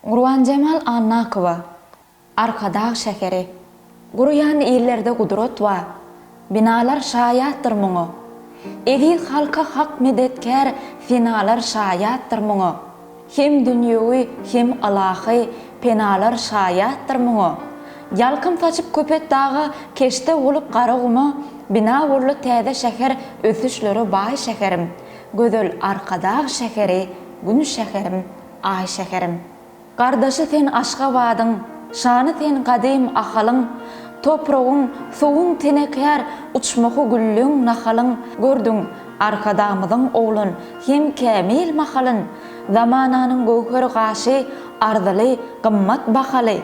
Gurban Cemal Annakova, Arkadağ şekeri. Guruyan illerde gudurot wa, binalar şayattır muňu. Evi halka hak medetkär finalar şayattır muňu. Hem dünýäwi hem alahy penalar şayattır muňu. Yalkym taçyp köpet dağı keşte bolup garagymy, bina bolly täze şeker ösüşleri baý şekerim. Gözel Arkadağ şekeri, gün şekerim, ay şekerim. Gardaşı sen Aşgabadyň, şany sen gadim ahalyň, topragyň, suwuň tenekär uçmaky güllüň nahalyň gördüň. Arkadağymyzyň oglun hem kämil mahalyň, zamananyň göwher gaşy, arzyly, gymmat bahaly.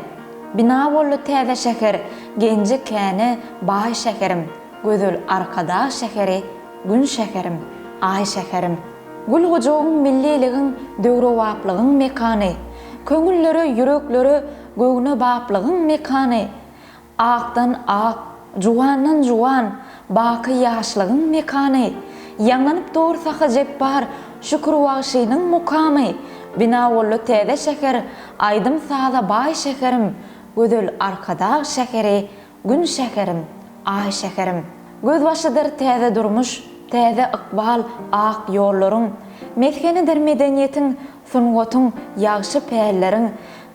Bina bolly täze şeker, genji käni baý şekerim. Gözel Arkadağ şekeri, gün şekerim, ay şekerim. Gül gojogyň milliligiň, döwrewaplygyň mekany. Köňülleri, yürekleri gögne baplygyň mekany. Akdan ak, juwandan juwan, baky ýaşlygyň mekany. Ýanlanyp dogursaky jep bar, şükür wagşynyň mukamy. Bina bolly täze şeker, aýdym saza baý şekerim. Gözel Arkadağ şekeri, gün şekerim, ay şekerim. Göz başydyr täze durmuş, täze ykbal, ak ýollaryň. Meskenidir medeniýetiň, sungatyň, ýagşy pälleriň,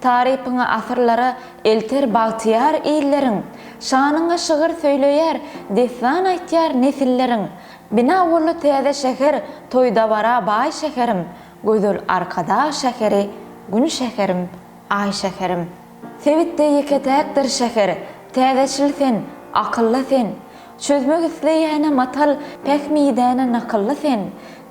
taryhyňa asyrlara elter bagtyar ýylleriň, şanyňa şygyr söýleýär, destan aýtýar nesilleriň. Bina bolly täze şeker, toýda bara baý şekerim. Gözel Arkadağ şekeri, gün şekerim, ay şekerim. Sevitde ýeketäkdir şeker, täzeçil sen, akylly sen. Çözmek isleýäne matal, pek midäne nakylly sen.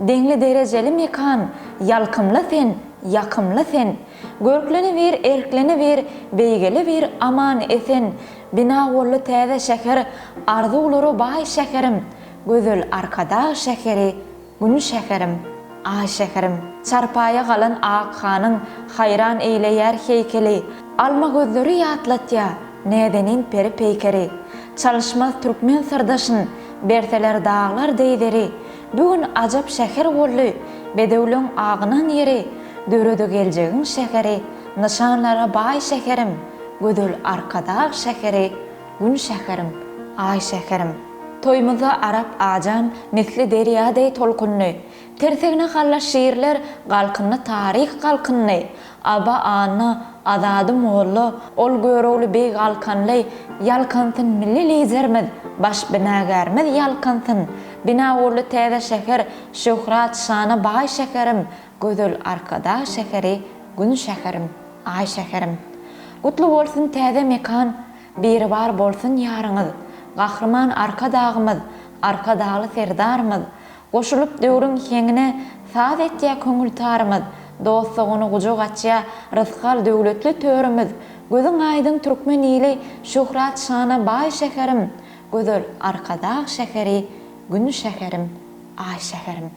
Deňli derejeli mekan, ýalkymly sen, ýakymly sen. Görkleni bir, erkleni bir, beýgeli bir aman esen. Bina bolly täze şeker, arzulary baý şekerim. Gözel Arkadağ şekeri, gün şekerim, ay şekerim. Çarpaýa galan ak hanyň hayran eýleýär heykeli. Alma gözleri ýatlatýa, nädenin peri peýkeri. Çalışmaz türkmen sırdaşın, berteler dağlar deýderi. Bugün ajap şeker bolly, bedewleň agynan ýeri. Dörede geljegiň şekeri, nişanlara baý şekerim. Gözel Arkadağ şekeri, gün şekerim, ay şekerim. Toýmyza arap ajam misli derýadej tolkunly. Tersegine halla şiirler galkynly taryh galkynly. Aba anna azady molly, ol görewli bey galkanly, ýalkansyn milli liderimiz, baş binagärimiz ýalkansyn. Bina bolly täze şeker, şöhrat şana baý şekerim. Gözel Arkadağ şekeri, gün şekerim, ay şekerim. Gutly bolsun täze mekan, biri bar bolsun ýaryňyz. Gahrman Arkadağymyz, Arkadağly serdarymyz. Goşulyp döwrüň heňine saz etýär köňül tarymyz. Dostlugyny gujak açýar rızkal döwletli törümüz. Gözüň aýdyň türkmen ýyly, şöhrat şana baý şekerim. Gözel Arkadağ şekeri, gün şekerim, ay şekerim.